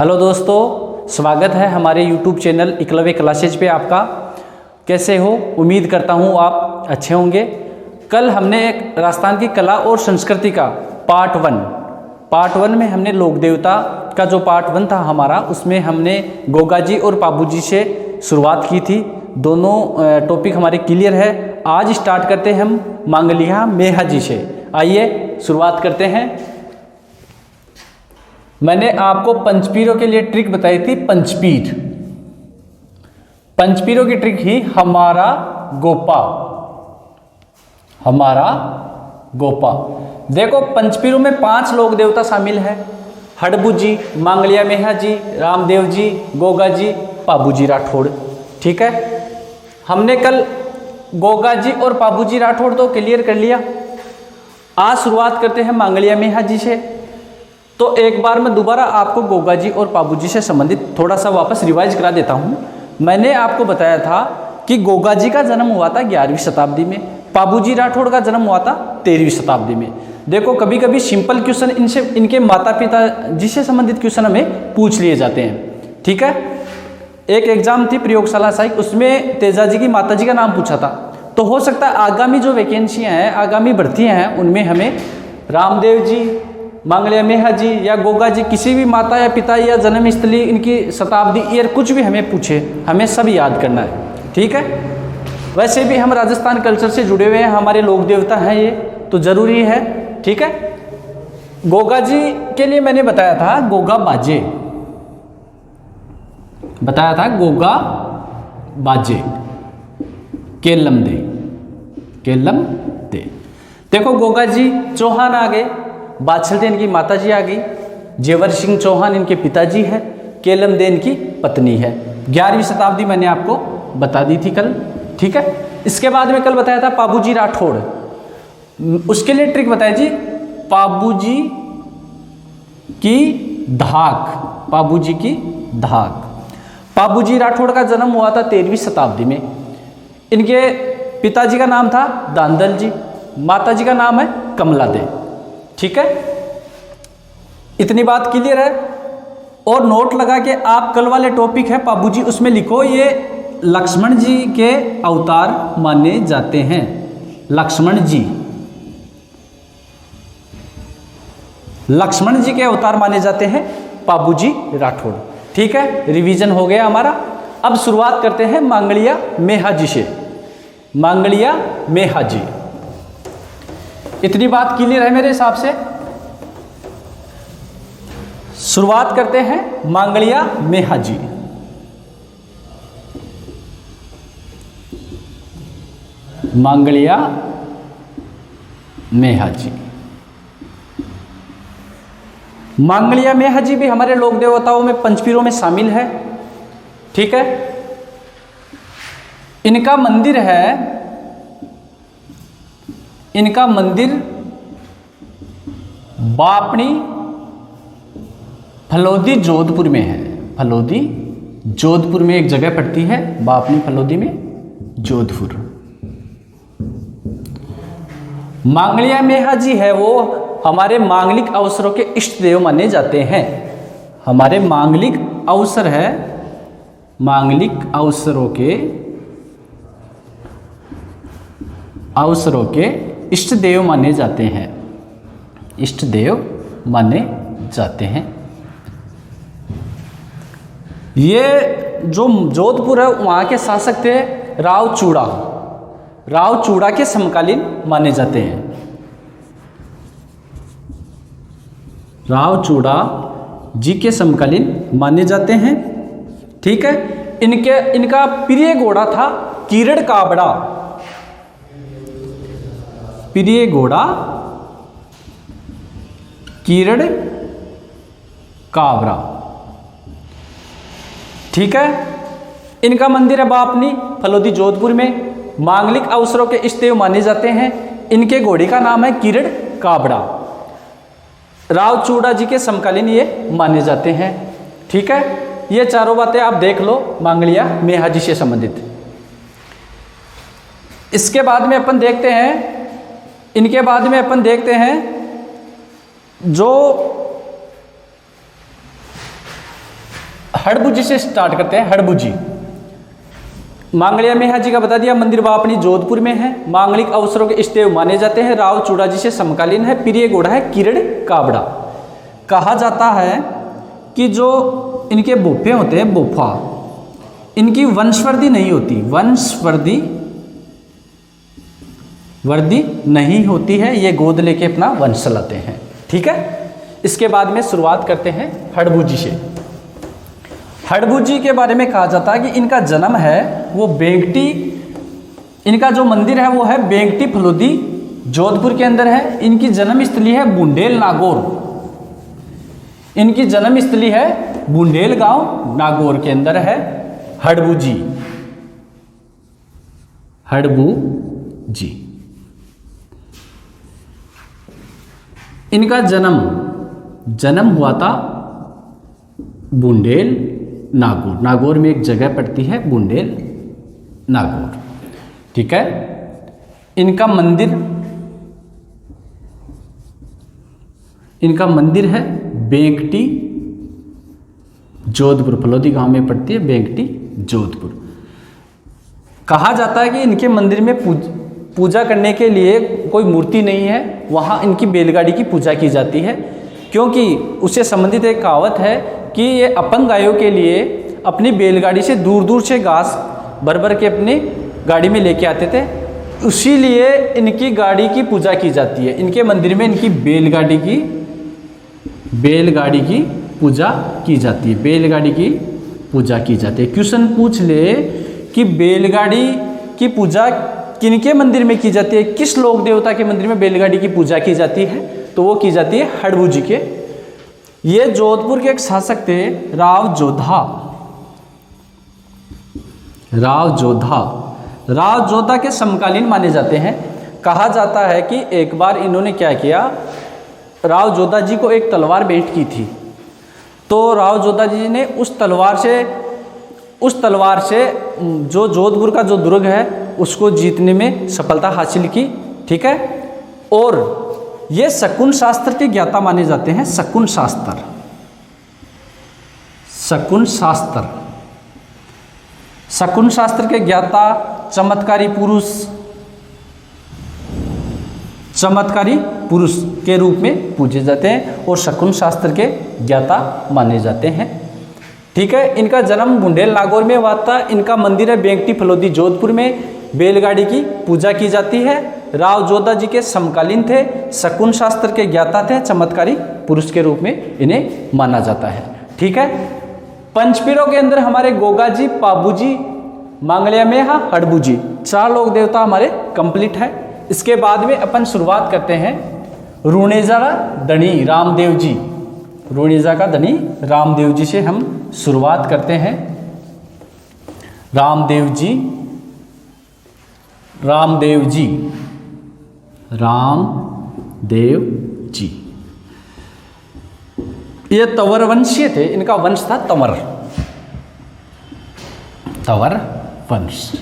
Hello दोस्तों, स्वागत है हमारे YouTube चैनल एकलव्य क्लासेज पे आपका। कैसे हो? उम्मीद करता हूँ आप अच्छे होंगे। कल हमने एक राजस्थान की कला और संस्कृति का पार्ट वन में हमने लोक देवता का जो पार्ट 1 था हमारा, उसमें हमने गोगा जी और पाबू जी से शुरुआत की थी। दोनों टॉपिक हमारे क्लियर है। आज स्टार्ट करते हैं हम मांगलिया मेहा जी से। आइए शुरुआत करते हैं। मैंने आपको पंचपीरों के लिए ट्रिक बताई थी। पंचपीरों की ट्रिक ही हमारा गोपा। देखो, पंचपीरों में 5 लोक देवता शामिल है। हड़बू जी, मांगलिया मेहा जी, रामदेव जी, गोगा जी, पाबू जी राठौड़। ठीक है, हमने कल गोगा जी और पाबू जी राठौड़ तो क्लियर कर लिया। आज शुरुआत करते हैं मांगलिया मेहा जी से। तो एक बार मैं दोबारा आपको गोगा जी और पाबू जी से संबंधित थोड़ा सा वापस रिवाइज करा देता हूँ। मैंने आपको बताया था कि गोगा जी का जन्म हुआ था 11वीं शताब्दी में, पाबू जी राठौड़ का जन्म हुआ था 13वीं शताब्दी में। देखो, कभी कभी सिंपल क्वेश्चन इनके माता पिता जी से संबंधित क्वेश्चन हमें पूछ लिए जाते हैं। ठीक है, एक एग्जाम थी प्रयोगशाला साइक, उसमें तेजा जी की माता जी का नाम पूछा था। तो हो सकता है आगामी जो वैकेंसियाँ हैं, आगामी भर्तियाँ हैं, उनमें हमें रामदेव जी, मांगलिया मेहा जी या गोगा जी, किसी भी माता या पिता या जन्मस्थली, इनकी शताब्दी ईयर कुछ भी हमें पूछे, हमें सब याद करना है। ठीक है, वैसे भी हम राजस्थान कल्चर से जुड़े हुए हैं, हमारे लोक देवता हैं ये, तो जरूरी है। ठीक है, गोगा जी के लिए मैंने बताया था गोगा बाजे, केलम दे। देखो, गोगा जी चौहान आ गए, बाछलदेन की माता जी आ गई, जेवर सिंह चौहान इनके पिताजी हैं, केलम देन की पत्नी है। 11वीं शताब्दी मैंने आपको बता दी थी कल। ठीक है, इसके बाद में कल बताया था पाबू जी राठौड़। उसके लिए ट्रिक बताया जी, पाबू जी की धाक। पाबू जी राठौड़ का जन्म हुआ था 13वीं शताब्दी में। इनके पिताजी का नाम था दांदल जी, माता जी का नाम है कमला दे। ठीक है, इतनी बात क्लियर है। और नोट लगा के आप कल वाले टॉपिक है पाबू जी, उसमें लिखो ये लक्ष्मण जी के अवतार माने जाते हैं। लक्ष्मण जी के अवतार माने जाते हैं पाबू जी राठौड़। ठीक है, रिवीजन हो गया हमारा। अब शुरुआत करते हैं मांगलिया मेहा जी से। मांगलिया मेहा जी, इतनी बात क्लियर है मेरे हिसाब से। शुरुआत करते हैं मांगलिया मेहा जी। मांगलिया मेहा जी भी हमारे लोक देवताओं में, पंचपीरों में शामिल है। ठीक है, इनका मंदिर बापनी फलोदी जोधपुर में है। फलोदी जोधपुर में एक जगह पड़ती है, बापनी फलोदी में जोधपुर। मांगलिया मेहा जी है वो हमारे मांगलिक अवसरों के इष्ट देव माने जाते हैं। हमारे मांगलिक अवसरों के इष्ट देव माने जाते हैं। ये जो जोधपुर है, वहाँ के शासक थे राव चूड़ा के समकालीन माने जाते हैं। राव चूड़ा जी के समकालीन माने जाते हैं। ठीक है, इनका प्रिय घोड़ा था किरण काबरा। ठीक है, इनका मंदिर है बापनी फलोदी जोधपुर में। मांगलिक अवसरों के इष्ट देव माने जाते हैं। इनके घोड़े का नाम है किरण काबरा। राव चूड़ा जी के समकालीन ये माने जाते हैं। ठीक है, ये चारों बातें आप देख लो मांगलिया मेहा जी से संबंधित। इसके बाद में अपन देखते हैं जो हड़बुजी से स्टार्ट करते हैं। हड़बुजी मांगलिया मेहा जी का बता दिया, मंदिर वापनी जोधपुर में है। मांगलिक अवसरों के इष्टदेव माने जाते हैं। राव चूड़ा जी से समकालीन है। प्रिय घोड़ा है किरण काबड़ा। कहा जाता है कि जो इनके बोफे होते हैं, बोफा, इनकी वंशवृद्धि नहीं होती, वर्दी नहीं होती है, ये गोद लेके अपना वंश चलाते हैं। ठीक है, इसके बाद में शुरुआत करते हैं हड़बुजी से। हड़बुजी के बारे में कहा जाता है कि इनका जन्म है वो बेंगटी, इनका जो मंदिर है वो है बेंगटी फलोदी जोधपुर के अंदर है। इनकी जन्म स्थली है बुंडेल नागौर, इनकी जन्म स्थली है बुंडेल गांव नागौर के अंदर है हड़बुजी। इनका जन्म हुआ था बुंडेल नागौर। नागौर में एक जगह पड़ती है बुंडेल नागौर। ठीक है, इनका मंदिर है बेंगटी जोधपुर, फलोदी गांव में पड़ती है बेंगटी जोधपुर। कहा जाता है कि इनके मंदिर में पूजा करने के लिए कोई मूर्ति नहीं है, वहाँ इनकी बैलगाड़ी की पूजा की जाती है, क्योंकि उससे संबंधित एक कहावत है कि ये अपंग गायों के लिए अपनी बैलगाड़ी से दूर दूर से घास भर के अपनी गाड़ी में लेके आते थे, इसीलिए इनकी गाड़ी की पूजा की जाती है। इनके मंदिर में इनकी बैलगाड़ी की पूजा की जाती है, बैलगाड़ी की पूजा की जाती है। क्वेश्चन पूछ ले कि बैलगाड़ी की पूजा किनके मंदिर में की जाती है, किस लोक देवता के मंदिर में बैलगाड़ी की पूजा की जाती है, तो वो की जाती है हड़बुजी के। ये जोधपुर के एक शासक थे राव जोधा के समकालीन माने जाते हैं। कहा जाता है कि एक बार इन्होंने क्या किया, राव जोधा जी को एक तलवार भेंट की थी, तो राव जोधा जी ने उस तलवार से जो जोधपुर का जो दुर्ग है उसको जीतने में सफलता हासिल की। ठीक है, और ये शकुन शास्त्र के ज्ञाता माने जाते हैं। शकुन शास्त्र के ज्ञाता, चमत्कारी पुरुष के रूप में पूजे जाते हैं और शकुन शास्त्र के ज्ञाता माने जाते हैं। ठीक है, इनका जन्म बुंडेल नागौर में हुआ था। इनका मंदिर है बेंगटी फलोदी जोधपुर में, बैलगाड़ी की पूजा की जाती है। राव जोधा जी के समकालीन थे, शकुन शास्त्र के ज्ञाता थे, चमत्कारी पुरुष के रूप में इन्हें माना जाता है। ठीक है, पंचपीरों के अंदर हमारे गोगा जी, पाबू जी, मांगलिया मेहा, हड़बुजी, 4 लोक देवता हमारे कंप्लीट है। इसके बाद में अपन शुरुआत करते हैं रूणेजा धनी रामदेव जी। रूणेजा का धनी रामदेव जी से हम शुरुआत करते हैं। रामदेव जी ये तंवर वंशीय थे, इनका वंश था तंवर वंश।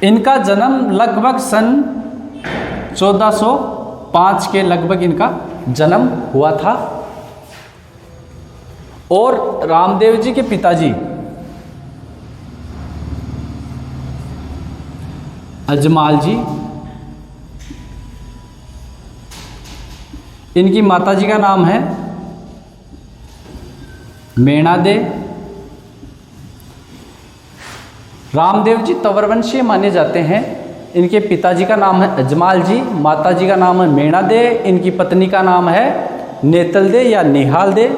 इनका जन्म लगभग सन 1405 के लगभग इनका जन्म हुआ था। और रामदेव जी के पिताजी अजमाल जी, इनकी माताजी का नाम है मेणादे। रामदेव जी तंवरवंशीय माने जाते हैं। इनके पिताजी का नाम है अजमाल जी, माताजी का नाम है मेणादे, इनकी पत्नी का नाम है नेतलदे या निहालदे,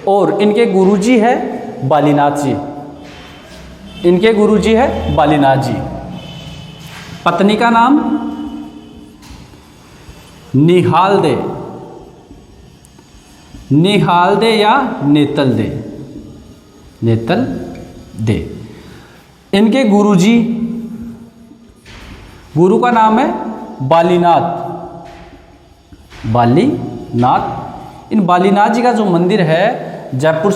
और इनके गुरुजी है बालीनाथ जी। इनके गुरुजी है बालीनाथ जी। पत्नी का नाम निहालदे या नेतलदे। इनके गुरुजी, गुरु का नाम है बालीनाथ। इन बालीनाथ जी का जो मंदिर है, जयपुर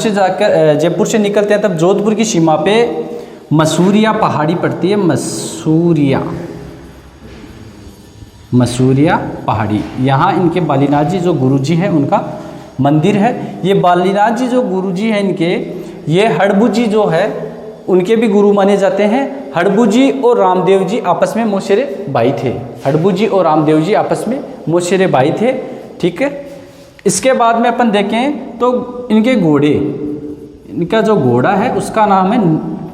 से निकलते हैं तब जोधपुर की सीमा पे मसूरिया पहाड़ी पड़ती है। मसूरिया पहाड़ी, यहाँ इनके बालीनाथ जी जो गुरुजी हैं उनका मंदिर है। ये बालीनाथ जी जो गुरुजी हैं इनके, ये हड़बू जी जो है उनके भी गुरु माने जाते हैं। हड़बू जी और रामदेव जी आपस में मौसेरे भाई थे। हड़बू जी और रामदेव जी आपस में मौसेरे भाई थे। ठीक है, इसके बाद में अपन देखें तो इनके घोड़े, इनका जो घोड़ा है उसका नाम है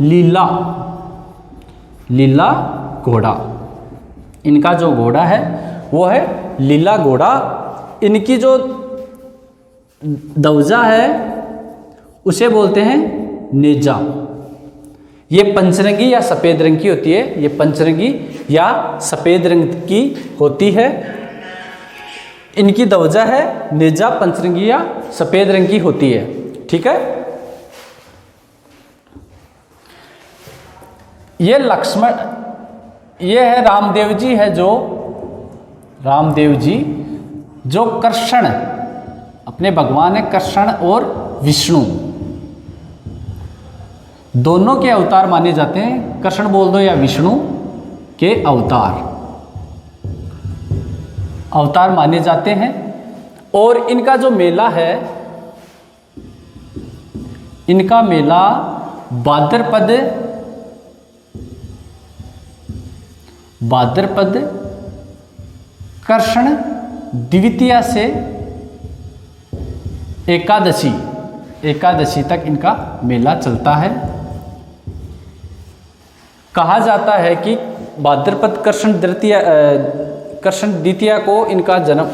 लीला, लीला घोड़ा। इनका जो घोड़ा है वो है लीला घोड़ा। इनकी जो दवजा है उसे बोलते हैं नेजा। ये पंचरंगी या सफ़ेद रंग की होती है, ये पंचरंगी या सफ़ेद रंग की होती है। इनकी दवजा है नेजा, पंचरंगी या सफ़ेद रंग की होती है। ठीक है, ये लक्ष्मण, ये है रामदेव जी है, जो रामदेव जी जो कृष्ण, अपने भगवान है कृष्ण और विष्णु दोनों के अवतार माने जाते हैं। कृष्ण बोल दो या विष्णु के अवतार माने जाते हैं। और इनका जो मेला है, इनका मेला भाद्रपद कृष्ण द्वितीया से एकादशी तक इनका मेला चलता है। कहा जाता है कि भाद्रपद कृष्ण द्वितीया को इनका जन्म,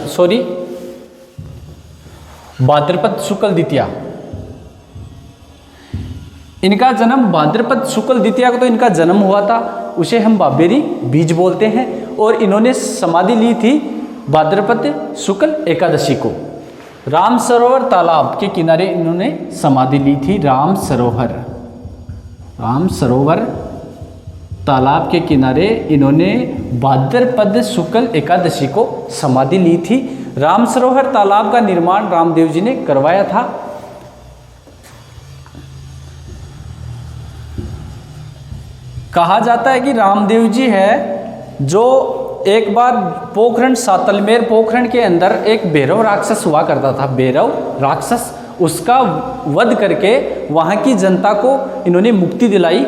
भाद्रपद शुक्ल द्वितीया, इनका जन्म भाद्रपद शुक्ल द्वितीया को तो इनका जन्म हुआ था, उसे हम बाबेरी बीज बोलते हैं। और इन्होंने समाधि ली थी भाद्रपद शुक्ल एकादशी को। राम सरोवर तालाब के किनारे इन्होंने समाधि ली थी। राम सरोवर तालाब के किनारे इन्होंने भाद्रपद शुक्ल एकादशी को समाधि ली थी। राम सरोवर तालाब का निर्माण रामदेव जी ने करवाया था। कहा जाता है कि रामदेव जी है जो एक बार पोखरण, सातलमेर पोखरण के अंदर एक भैरव राक्षस हुआ करता था, भैरव राक्षस, उसका वध करके वहाँ की जनता को इन्होंने मुक्ति दिलाई।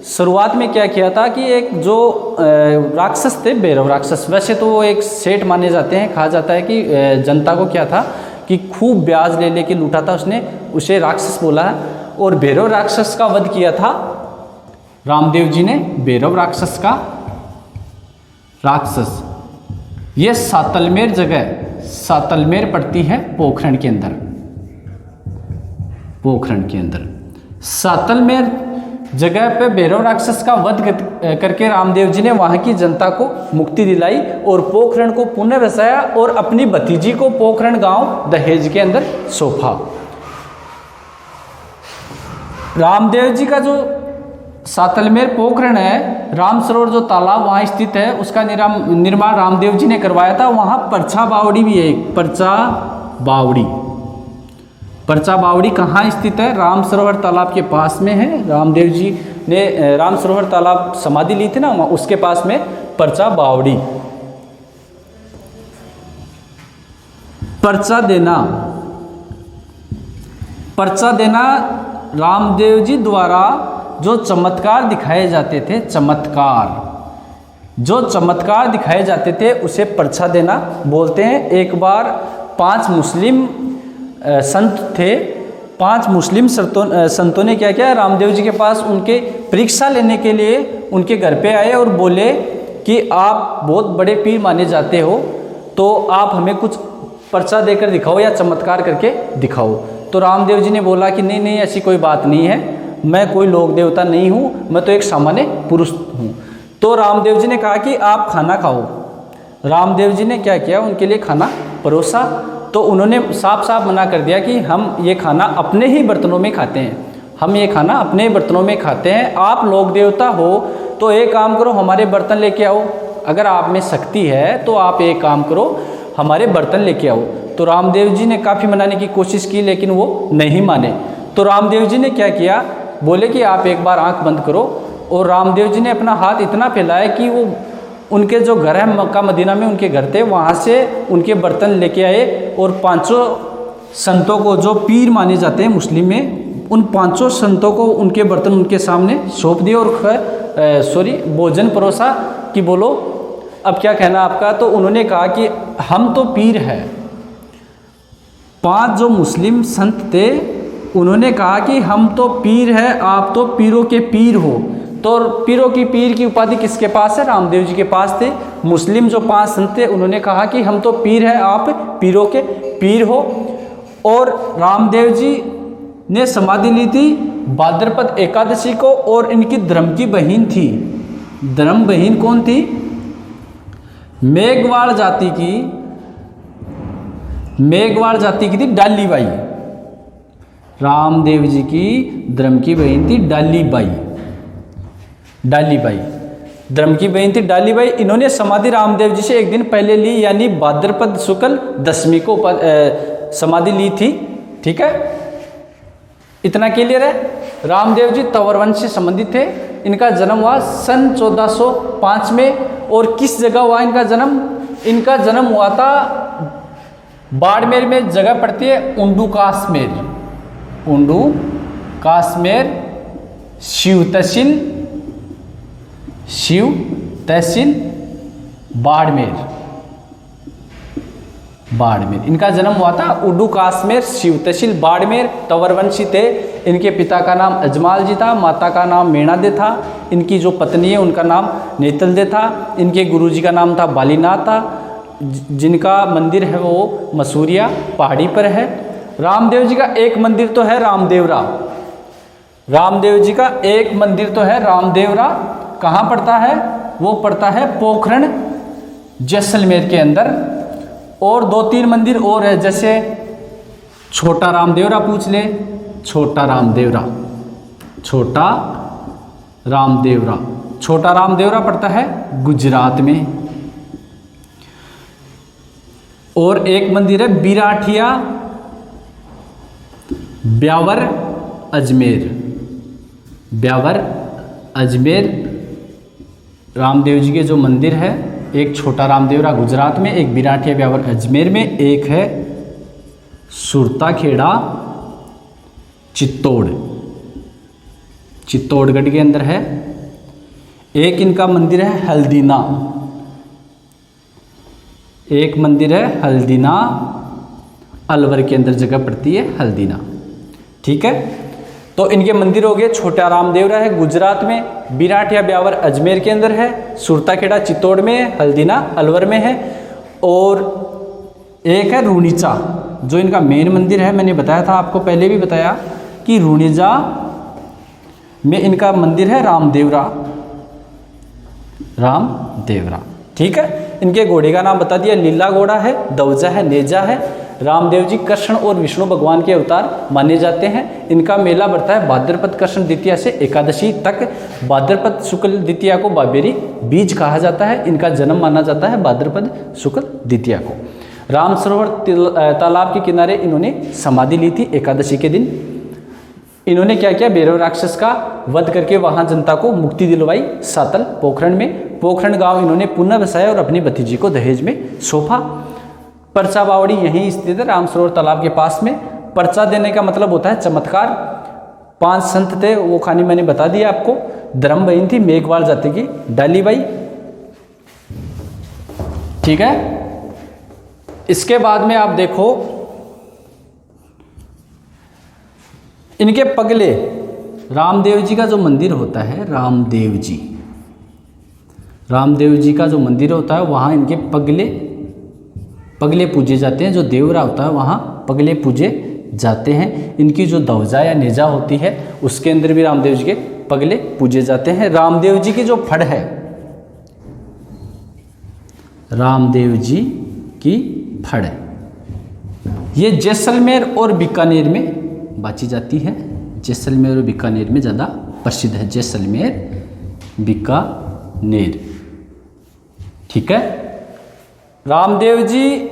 शुरुआत में क्या किया था कि एक जो राक्षस थे, भैरव राक्षस, वैसे तो वो एक सेठ माने जाते हैं। कहा जाता है कि जनता को क्या था कि खूब ब्याज ले लेके लूटा था उसने, उसे राक्षस बोला है। और भैरव राक्षस का वध किया था रामदेव जी ने, भैरव राक्षस का। ये सातलमेर जगह, सातलमेर पड़ती है पोखरण के अंदर, सातलमेर जगह पे भैरव राक्षस का वध करके रामदेव जी ने वहाँ की जनता को मुक्ति दिलाई और पोखरण को पुनः बसाया और अपनी भतीजी को पोखरण गांव दहेज के अंदर सौंपा। रामदेव जी का जो सातलमेर पोखरण है, राम सरोवर जो तालाब वहाँ स्थित है, उसका निर्माण रामदेव जी ने करवाया था। वहाँ परछा बावड़ी भी है, परछा बावड़ी कहाँ स्थित है? राम सरोवर तालाब के पास में है। रामदेव जी ने राम सरोवर तालाब समाधि ली थी ना, उसके पास में परछा बावड़ी। परछा देना रामदेव जी द्वारा जो चमत्कार दिखाए जाते थे, जो चमत्कार दिखाए जाते थे उसे परछा देना बोलते हैं। एक बार 5 मुस्लिम संत थे, 5 मुस्लिम संतों ने क्या किया, रामदेव जी के पास उनके परीक्षा लेने के लिए उनके घर पे आए और बोले कि आप बहुत बड़े पीर माने जाते हो, तो आप हमें कुछ परछा देकर दिखाओ या चमत्कार करके दिखाओ। तो रामदेव जी ने बोला कि नहीं, ऐसी कोई बात नहीं है, मैं कोई लोक देवता नहीं हूँ, मैं तो एक सामान्य पुरुष हूँ। तो रामदेव जी ने कहा कि आप खाना खाओ। रामदेव जी ने क्या किया, उनके लिए खाना परोसा। तो उन्होंने साफ साफ मना कर दिया कि हम ये खाना अपने ही बर्तनों में खाते हैं, हम ये खाना अपने बर्तनों में खाते हैं। आप लोक देवता हो तो एक काम करो, हमारे बर्तन लेके आओ। अगर आप में शक्ति है तो आप एक काम करो, हमारे बर्तन लेके आओ। तो रामदेव जी ने काफ़ी मनाने की कोशिश की, लेकिन वो नहीं माने। तो रामदेव जी ने क्या किया, बोले कि आप एक बार आंख बंद करो। और रामदेव जी ने अपना हाथ इतना फैलाया कि वो उनके जो घर है मक्का मदीना में उनके घर थे, वहाँ से उनके बर्तन लेके आए और 5 संतों को, जो पीर माने जाते हैं मुस्लिम में, उन पांचों संतों को उनके बर्तन उनके सामने सौंप दिए और भोजन परोसा कि बोलो अब क्या कहना आपका। तो उन्होंने कहा कि हम तो पीर हैं। 5 जो मुस्लिम संत थे उन्होंने कहा कि हम तो पीर हैं, आप तो पीरों के पीर हो। तो पीरों की पीर की उपाधि किसके पास है? रामदेव जी के पास थे। मुस्लिम जो 5 संत थे उन्होंने कहा कि हम तो पीर हैं, आप पीरों के पीर हो। और रामदेव जी ने समाधि ली थी भाद्रपद एकादशी को, और इनकी धर्म की बहन थी। धर्म बहन कौन थी? मेघवाड़ जाति की थी डाली बाई। रामदेव जी की धर्म की बहन थी डाली बाई धर्म की बहन थी डाली बाई। इन्होंने समाधि रामदेव जी से एक दिन पहले ली, यानी भाद्रपद शुक्ल दशमी को समाधि ली थी। ठीक है, इतना क्लियर है। रामदेव जी तंवर वंश से संबंधित थे। इनका जन्म हुआ सन 1405 में। और किस जगह हुआ इनका जन्म? इनका जन्म हुआ था बाड़मेर में, जगह पड़ती है उंडू काश्मीर, शिव तहसील बाड़मेर। इनका जन्म हुआ था उड्डू काश्मीर, शिव तहसील बाड़मेर। तंवरवंशी थे। इनके पिता का नाम अजमाल जी था, माता का नाम मेणादे था। इनकी जो पत्नी है उनका नाम नेतलदे था। इनके गुरुजी का नाम था बालीनाथ था, जिनका मंदिर है वो मसूरिया पहाड़ी पर है। रामदेव जी का एक मंदिर तो है रामदेवरा। रामदेव जी का एक मंदिर तो है रामदेवरा। कहाँ पड़ता है? वो पड़ता है पोखरण जैसलमेर के अंदर। और 2-3 मंदिर और है, जैसे छोटा रामदेवरा पूछ ले, छोटा रामदेवरा पड़ता है गुजरात में। और एक मंदिर है बिराठिया ब्यावर अजमेर। रामदेव जी के जो मंदिर है, एक छोटा रामदेवरा गुजरात में, एक बिराठिया ब्यावर अजमेर में, एक है सुरताखेड़ा चित्तौड़गढ़ के अंदर है। एक इनका मंदिर है हल्दीना, अलवर के अंदर जगह पड़ती है हल्दीना। ठीक है, तो इनके मंदिर हो गए। छोटा रामदेवरा है गुजरात में, बिराठिया ब्यावर अजमेर के अंदर है, सुरताखेड़ा चित्तौड़ में है, हल्दीना अलवर में है। और एक है रूणीचा, जो इनका मेन मंदिर है। मैंने बताया था आपको, पहले भी बताया कि रूणीचा में इनका मंदिर है रामदेवरा। ठीक है, इनके घोड़े का नाम बता दिया, लीला घोड़ा है, दवजा है, नेजा है। रामदेव जी कृष्ण और विष्णु भगवान के अवतार माने जाते हैं। इनका मेला बढ़ता है भाद्रपद कृष्ण द्वितीया से एकादशी तक। भाद्रपद शुक्ल द्वितीया को बाबेरी बीज कहा जाता है। इनका जन्म माना जाता है भाद्रपद शुक्ल द्वितीया को। राम सरोवर तालाब के किनारे इन्होंने समाधि ली थी एकादशी के दिन। इन्होंने क्या किया? भैरव राक्षस का वध करके वहां जनता को मुक्ति दिलवाई। सातल पोखरण में, पोखरण गांव इन्होंने पुनः बसाया और अपनी भतीजी को दहेज में सौंपा। पर्चा बावड़ी यहीं स्थित है राम सरोवर तालाब के पास में। पर्चा देने का मतलब होता है चमत्कार। 5 संत थे, वो कहानी मैंने बता दिया आपको। धर्म बहन थी मेघवाड़ जाति की डाली बाई। ठीक है, इसके बाद में आप देखो इनके पगले रामदेव जी का जो मंदिर होता है, रामदेव जी का जो मंदिर होता है वहाँ इनके पगले पूजे जाते हैं। जो देवरा होता है वहाँ पगले पूजे जाते हैं। इनकी जो ध्वजा या नेजा होती है उसके अंदर भी रामदेव जी के पगले पूजे जाते हैं। रामदेव जी की जो फड़ है, रामदेव जी की फड़, ये जैसलमेर और बीकानेर में बाची जाती है। जैसलमेर और बीकानेर में ज़्यादा प्रसिद्ध है, जैसलमेर बीकानेर। ठीक है, रामदेव जी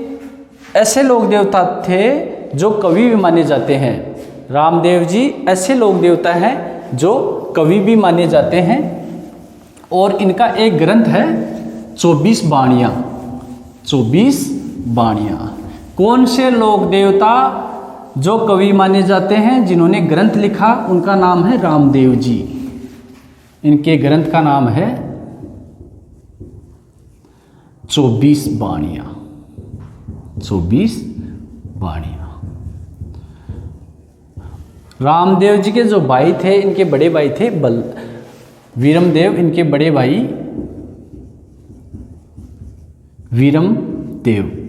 ऐसे लोक देवता थे जो कवि भी माने जाते हैं। रामदेव जी ऐसे लोक देवता हैं जो कवि भी माने जाते हैं। और इनका एक ग्रंथ है 24 बाणियाँ। 24 बाणियाँ। कौन से लोक देवता जो कवि माने जाते हैं जिन्होंने ग्रंथ लिखा उनका नाम है रामदेव जी। इनके ग्रंथ का नाम है 24 बाणियाँ। 24 बाणियाँ। रामदेव जी के जो भाई थे, इनके बड़े भाई थे वीरमदेव। इनके बड़े भाई वीरमदेव,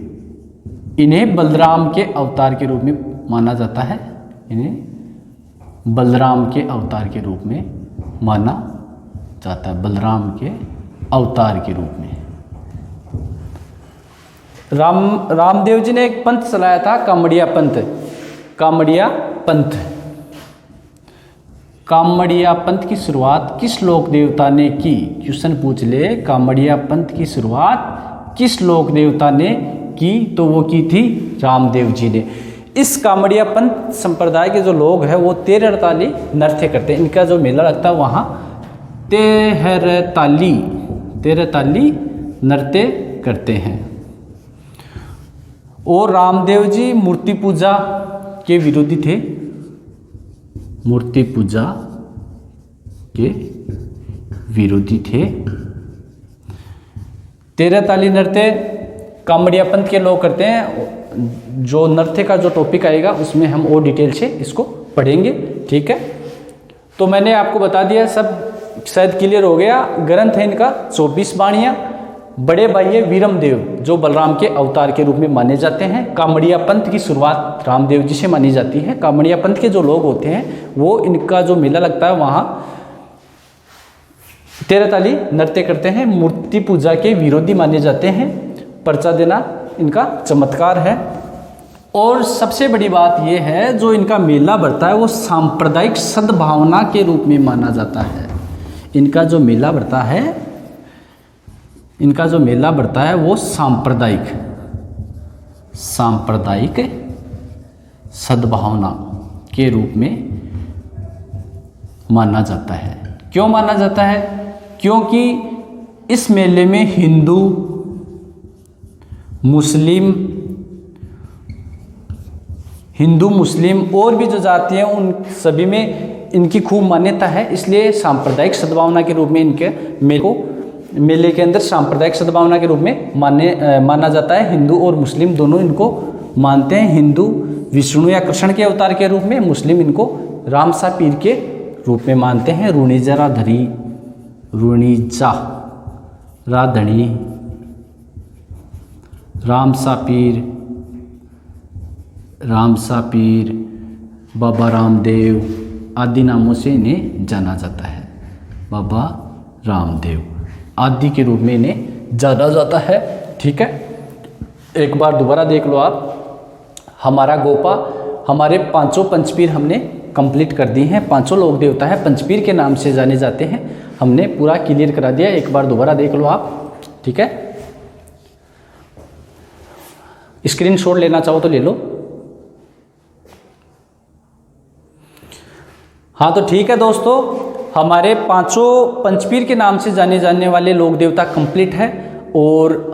इन्हें बलराम के अवतार के रूप में माना जाता है। इन्हें बलराम के अवतार के रूप में माना जाता है। बलराम के अवतार के रूप में रामदेव जी ने एक पंथ चलाया था, कामड़िया पंथ। कामड़िया पंथ। कामड़िया पंथ की शुरुआत किस लोक देवता ने की? क्वेश्चन पूछ ले, कामड़िया पंथ की शुरुआत किस लोक देवता ने की? तो वो की थी रामदेव जी ने। इस कामड़िया पंथ संप्रदाय के जो लोग हैं वो 13 नृत्य करते हैं। इनका जो मेला लगता है वहाँ 13 नृत्य करते हैं। और रामदेव जी मूर्ति पूजा के विरोधी थे। मूर्ति पूजा के विरोधी थे। 13 नृत्य कामड़िया पंथ के लोग करते हैं। जो नृत्य का जो टॉपिक आएगा उसमें हम और डिटेल से इसको पढ़ेंगे, ठीक है। तो मैंने आपको बता दिया, सब शायद क्लियर हो गया। ग्रंथ है इनका 24 बाणियाँ। बड़े भाई है वीरमदेव, जो बलराम के अवतार के रूप में माने जाते हैं। कामड़िया पंथ की शुरुआत रामदेव जी से मानी जाती है। कामड़िया पंथ के जो लोग होते हैं वो इनका जो मेला लगता है वहाँ 13 नृत्य करते हैं। मूर्ति पूजा के विरोधी माने जाते हैं। पर्चा देना इनका चमत्कार है। और सबसे बड़ी बात यह है, जो इनका मेला बढ़ता है वो सांप्रदायिक सद्भावना के रूप में माना जाता है। इनका जो मेला बढ़ता है वो सांप्रदायिक सद्भावना के रूप में माना जाता है। क्यों माना जाता है? क्योंकि इस मेले में हिंदू, मुस्लिम और भी जो जाति हैं उन सभी में इनकी खूब मान्यता है। इसलिए सांप्रदायिक सद्भावना के रूप में इनके मेले के अंदर सांप्रदायिक सद्भावना के रूप में माना जाता है। हिंदू और मुस्लिम दोनों इनको मानते हैं। हिंदू विष्णु या कृष्ण के अवतार के रूप में, मुस्लिम इनको रामसा पीर के रूप में मानते हैं। रुणिजा राधणी रामसा पीर, बाबा रामदेव आदि नामों से इन्हें जाना जाता है। बाबा रामदेव आदि के रूप में इन्हें जाना जाता है, ठीक है। एक बार दोबारा देख लो आप। हमारा गोपा, हमारे 5 पंचपीर हमने कंप्लीट कर दी हैं। 5 लोक देवता है पंचपीर के नाम से जाने जाते हैं। हमने पूरा क्लियर करा दिया। एक बार दोबारा देख लो आप, ठीक है। स्क्रीनशॉट लेना चाहो तो ले लो। हाँ तो ठीक है दोस्तों, हमारे 5 पंचपीर के नाम से जाने जाने वाले लोक देवता कंप्लीट है। और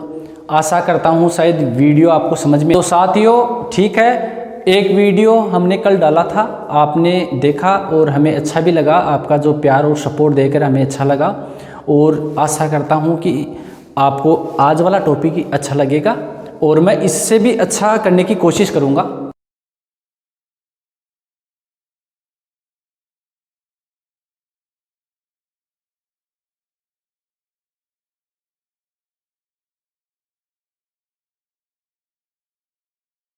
आशा करता हूँ शायद वीडियो आपको समझ में। तो साथियों ठीक है, एक वीडियो हमने कल डाला था, आपने देखा और हमें अच्छा भी लगा। आपका जो प्यार और सपोर्ट देकर हमें अच्छा लगा। और आशा करता हूँ कि आपको आज वाला टॉपिक अच्छा लगेगा और मैं इससे भी अच्छा करने की कोशिश करूँगा।